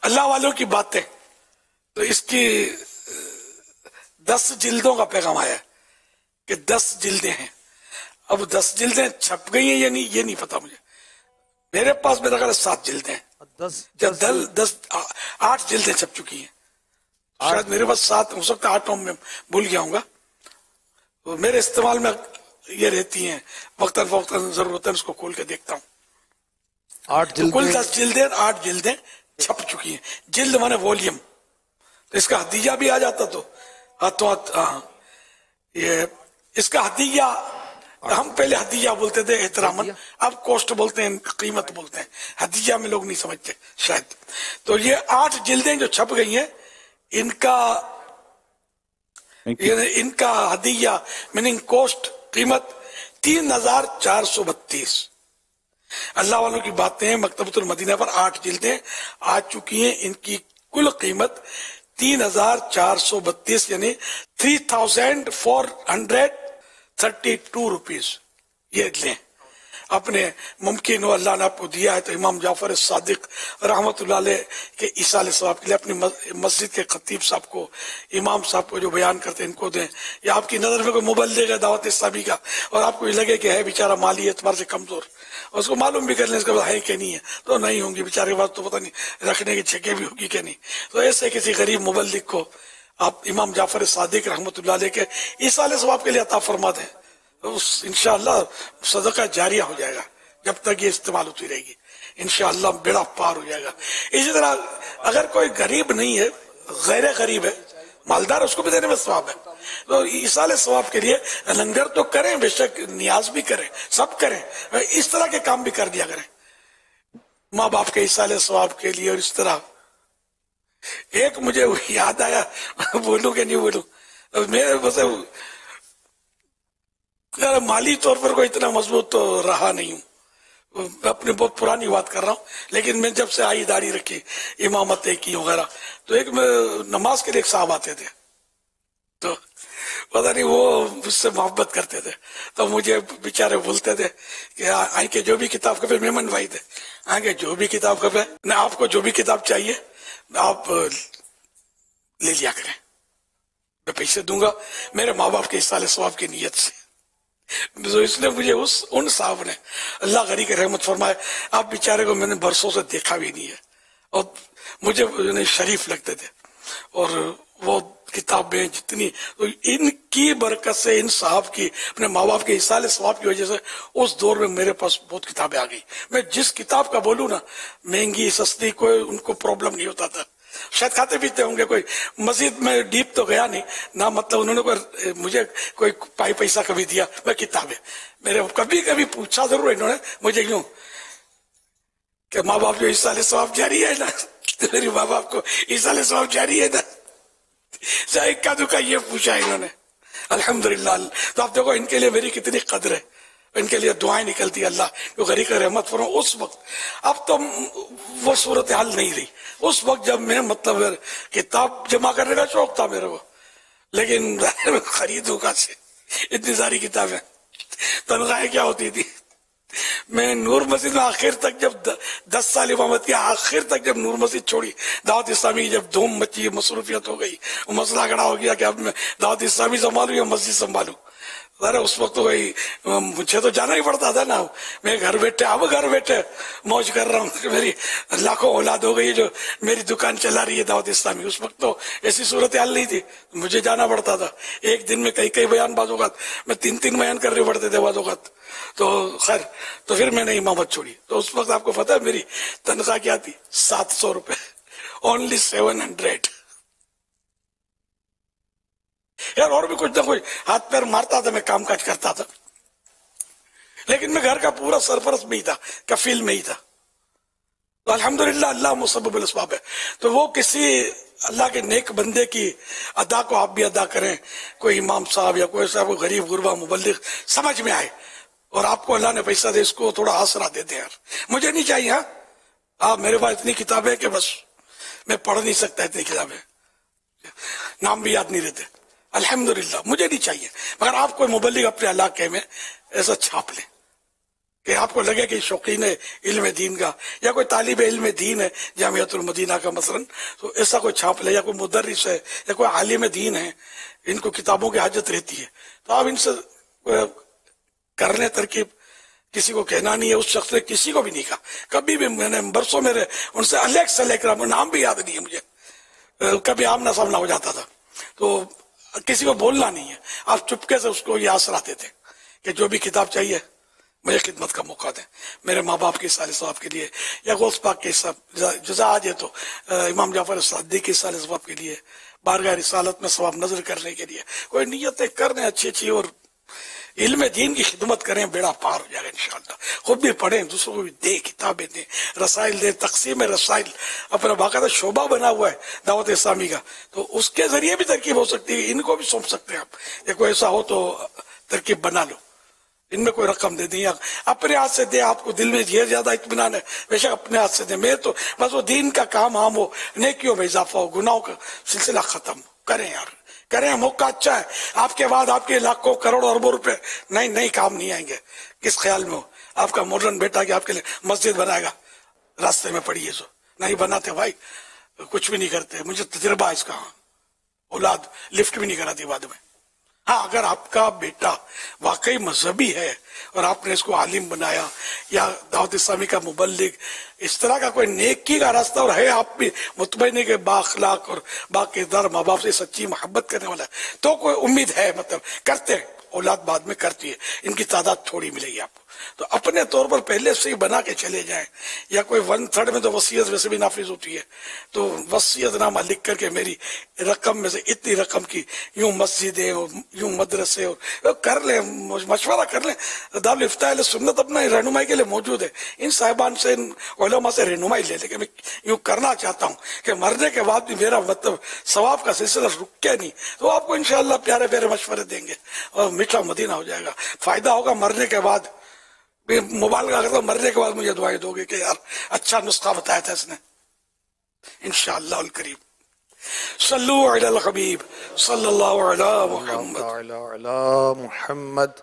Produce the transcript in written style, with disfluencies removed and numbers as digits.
اللہ والوں کی باتیں، تو اس کی 10 جلدوں کا پیغام آیا ہے کہ 10 جلدیں ہیں. اب 10 جلدیں چھپ گئی ہیں یا نہیں یہ نہیں پتا مجھے. میرے پاس میرا خیال 7 جلدیں ہیں. 8 جلدیں چھپ چکی ہیں. شاید میرے پاس 7 ہو سکتا ہے، 8 میں بھول گیا ہوں گا. تو میرے استعمال میں یہ رہتی ہیں، وقتاً فوقتاً ضرورت ہے اس کو کھول کے دیکھتا ہوں. 8 جلدیں، کل 10 جلدیں، 8 جلدیں چھپ چکی ہیں. جلد مانے ولیوم. تو اس کا ہدیہ بھی آ جاتا تو ہاتھوں ہاتھ. یہ اس کا ہدیہ، ہم پہلے ہدیہ بولتے تھے احتراماً، اب کوسٹ بولتے ہیں، قیمت بولتے ہیں. ہدیہ میں لوگ نہیں سمجھتے شاید. تو یہ 8 جلدیں جو چھپ گئی ہیں، ان کا ہدیہ میننگ کوسٹ، قیمت 3432. اللہ والوں کی باتیں ہیں، مکتبۃ المدینہ پر 8 جلدیں آ چکی ہیں. ان کی کل قیمت 3432 یعنی 3432 روپیز. یہ لیں اپنے. ممکن ہو اللہ نے آپ کو دیا ہے تو امام جعفر صادق رحمت اللہ علیہ کے ایصال ثواب کے لیے اپنی مسجد کے خطیب صاحب کو، امام صاحب کو جو بیان کرتے ہیں ان کو دیں. یا آپ کی نظر میں کوئی مبلغ ہے دعوت اسلامی کا اور آپ کو یہ لگے کہ ہے بیچارہ مالی اعتبار سے کمزور، اور اس کو معلوم بھی کر لیں اس کے بعد ہے کہ نہیں ہے، تو نہیں ہوں گی بیچارے کے بعد تو پتہ نہیں رکھنے کی جگہ بھی ہوگی کہ نہیں. تو ایسے کسی غریب مبلغ کو آپ امام جعفر صادق رحمت اللہ علیہ کے ایصال ثواب کے لیے عطا فرما دیں. انشاءاللہ صدقہ جاریہ ہو جائے گا جب تک یہ استعمال ہوتی رہے گی. انشاءاللہ بیڑا پار ہو جائے گا. اسی طرح اگر کوئی غریب نہیں ہے، غیر غریب ہے، مالدار، اس کو بھی دینے میں ثواب ہے. تو ایصال ثواب کے لیے لنگر تو کریں، بے شک نیاز بھی کریں، سب کریں، اس طرح کے کام بھی کر دیا کریں ماں باپ کے ایصال ثواب کے لیے. اور اس طرح ایک مجھے یاد آیا، بولوں کہ نہیں بولوں، میں بس مالی طور پر کوئی اتنا مضبوط تو رہا نہیں ہوں، اپنی بہت پرانی بات کر رہا ہوں. لیکن میں جب سے آئی داڑھی رکھی، امامتیں کی وغیرہ، تو ایک میں نماز کے لیے ایک صاحب آتے تھے، تو پتہ نہیں وہ مجھ سے محبت کرتے تھے. تو مجھے بیچارے بولتے تھے کہ آئیں کے جو بھی کتاب کپے، میمن بھائی تھے، آئیں کے جو بھی کتاب کپے، نہ آپ کو جو بھی کتاب چاہیے آپ لے لیا کریں، میں پیسے دوں گا میرے ماں باپ کے ایصال ثواب کی نیت سے. تو اس لیے مجھے ان صاحب نے، اللہ غنی کی رحمت فرمائے، آپ بیچارے کو میں نے برسوں سے دیکھا بھی نہیں ہے اور مجھے شریف لگتے تھے. اور وہ کتابیں جتنی، ان کی برکت سے، ان صاحب کی، اپنے ماں باپ کے ایصال ثواب کی وجہ سے اس دور میں میرے پاس بہت کتابیں آ گئی. میں جس کتاب کا بولوں نا، مہنگی سستی، کوئی ان کو پرابلم نہیں ہوتا تھا. شاید کھاتے پیتے ہوں گے، کوئی مسجد میں ڈیپ تو گیا نہیں نہ، مطلب انہوں نے مجھے کوئی پیسہ کبھی دیا. میں کتابیں میرے کبھی کبھی پوچھا ضرور انہوں نے مجھے یوں کہ ماں باپ جو ایصال ثواب جاری ہے نا، میری ماں باپ کو ایصال ثواب جاری ہے نا، اکا دکا یہ پوچھا انہوں نے. الحمدللہ. تو آپ دیکھو ان کے لیے میری کتنی قدر ہے، ان کے لیے دعائیں نکلتی. اللہ جو غریب کا رحمت فرمائے. اس وقت اب تو وہ صورتحال نہیں رہی. اس وقت جب میں مطلب کتاب جمع کرنے کا شوق تھا میرے کو، لیکن خریدوں کا سے اتنی ساری کتابیں، تنخواہیں کیا ہوتی تھی. میں نور مسجد میں آخر تک جب 10 سال امامت کی، آخر تک جب نور مسجد چھوڑی، دعوت اسلامی جب دھوم مچی، مصروفیت ہو گئی، وہ مسئلہ کھڑا ہو گیا کہ اب میں دعوت اسلامی سنبھالوں یا مسجد سنبھالوں. ذرا اس وقت تو مجھے تو جانا ہی پڑتا تھا نا. میں گھر بیٹھے، اب گھر بیٹھے موج کر رہا ہوں کہ میری لاکھوں اولاد ہو گئی جو میری دکان چلا رہی ہے دعوت اسلامی. اس وقت تو ایسی صورتحال نہیں تھی، مجھے جانا پڑتا تھا. ایک دن میں کئی بیان، بعض اوقات میں 3 بیان کرنے پڑتے تھے بعض اوقات. تو خیر، تو پھر میں نے امامت چھوڑی. تو اس وقت آپ کو پتا ہے میری تنخواہ کیا تھی؟ 700 روپے. اونلی 700. یار اور بھی کچھ نہ کچھ ہاتھ پیر مارتا تھا، میں کام کاج کرتا تھا، لیکن میں گھر کا پورا سرپرست میں ہی تھا، کفیل میں ہی تھا. تو الحمدللہ اللہ مسبب الاسباب ہے. تو وہ کسی اللہ کے نیک بندے کی ادا کو آپ بھی ادا کریں. کوئی امام صاحب یا کوئی صاحب غریب غربا مبلغ سمجھ میں آئے اور آپ کو اللہ نے پیسہ دے، اس کو تھوڑا آسرا دے دیں. یار مجھے نہیں چاہیے، ہاں میرے پاس اتنی کتابیں کہ بس میں پڑھ نہیں سکتا، اتنی کتابیں، نام بھی یاد نہیں رہتے. الحمدللہ مجھے نہیں چاہیے، مگر آپ کوئی مبلغ اپنے علاقے میں ایسا چھاپ لیں. کہ آپ کو لگے کہ شوقین ہے علم دین کا، یا کوئی طالب علم دین ہے جامعۃ المدینہ کا مثلا، تو ایسا کوئی چھاپ لے، یا کوئی مدرس ہے یا کوئی عالم دین ہے، ان کو کتابوں کی حاجت رہتی ہے، تو آپ ان سے کر لیں ترکیب. کسی کو کہنا نہیں ہے، اس شخص نے کسی کو بھی نہیں کہا کبھی بھی. میں نے برسوں میرے ان سے الیکس الیکرام، نام بھی یاد نہیں ہے مجھے، کبھی آمنا سامنا ہو جاتا تھا، تو کسی کو بولنا نہیں ہے. آپ چپکے سے اس کو یہ آسراتے تھے کہ جو بھی کتاب چاہیے مجھے خدمت کا موقع دیں، میرے ماں باپ کے سال ثواب کے لیے، یا غوث پاک کے جزا آج ہے تو امام جعفر صادق کے سال ثواب کے لیے، بارگاہ رسالت میں ثواب نظر کرنے کے لیے. کوئی نیتیں کرنے اچھی اچھی، اور علم دین کی خدمت کریں، بیڑا پار ہو جائے گا انشاءاللہ. خود بھی پڑھیں، دوسروں کو بھی دیں، کتابیں دیں، رسائل دیں. تقسیم رسائل اپنا باقاعدہ شعبہ بنا ہوا ہے دعوت اسلامی کا، تو اس کے ذریعے بھی ترکیب ہو سکتی ہے. ان کو بھی سونپ سکتے ہیں آپ، یا کوئی ایسا ہو تو ترکیب بنا لو، ان میں کوئی رقم دے دیں، یا اپنے ہاتھ سے دیں. آپ کو دل میں یہ زیادہ اطمینان ہے بے شک اپنے ہاتھ سے دیں. میں تو بس وہ دین کا کام عام ہو، نیکیوں میں اضافہ ہو، گناہوں کا سلسلہ ختم ہو. کریں یار، کریں، موقع اچھا ہے. آپ کے بعد آپ کے لاکھوں کروڑوں اربوں روپے نہیں کام نہیں آئیں گے. کس خیال میں ہو آپ کا ماڈرن بیٹا کہ آپ کے لیے مسجد بنائے گا، راستے میں پڑی ہے سو نہیں بناتے بھائی، کچھ بھی نہیں کرتے. مجھے تجربہ ہے اس کا، اولاد لفٹ بھی نہیں کراتی بعد میں. ہاں اگر آپ کا بیٹا واقعی مذہبی ہے اور آپ نے اس کو عالم بنایا یا دعوت اسلامی کا مبلغ، اس طرح کا کوئی نیکی کا راستہ، اور ہے آپ بھی مطمئن ہے کہ با اخلاق اور با کردار، ماں باپ سے سچی محبت کرنے والا ہے، تو کوئی امید ہے. مطلب کرتے ہیں، اولاد بعد میں کرتی ہے، ان کی تعداد تھوڑی ملے گی آپ کو. تو اپنے طور پر پہلے سے ہی بنا کے چلے جائیں. یا کوئی 1/3 میں تو وصیت ویسے بھی نافذ ہوتی ہے، تو وصیت نامہ لکھ کر کے میری رقم میں سے اتنی رقم کی یوں مسجدیں اور یوں مدرسے اور کر لیں، مشورہ کر لیں. دارالفتاء اہل سنت اپنا رہنمائی کے لیے موجود ہے. ان صاحبان سے، ان علماء سے رہنمائی لے لیں کہ میں یوں کرنا چاہتا ہوں کہ مرنے کے بعد بھی میرا مطلب ثواب کا سلسلہ رکے نہیں. تو آپ کو انشاءاللہ پیارے پیارے مشورے دیں گے اور میٹھا مدینہ ہو جائے گا. فائدہ ہوگا مرنے کے بعد. مبالغہ کرتا ہوں، مرنے کے بعد مجھے دعائیں دو گے کہ یار اچھا نسخہ بتایا تھا اس نے. انشاءاللہ الکریم. صلو علی الحبیب صلی اللہ علی محمد. علی محمد.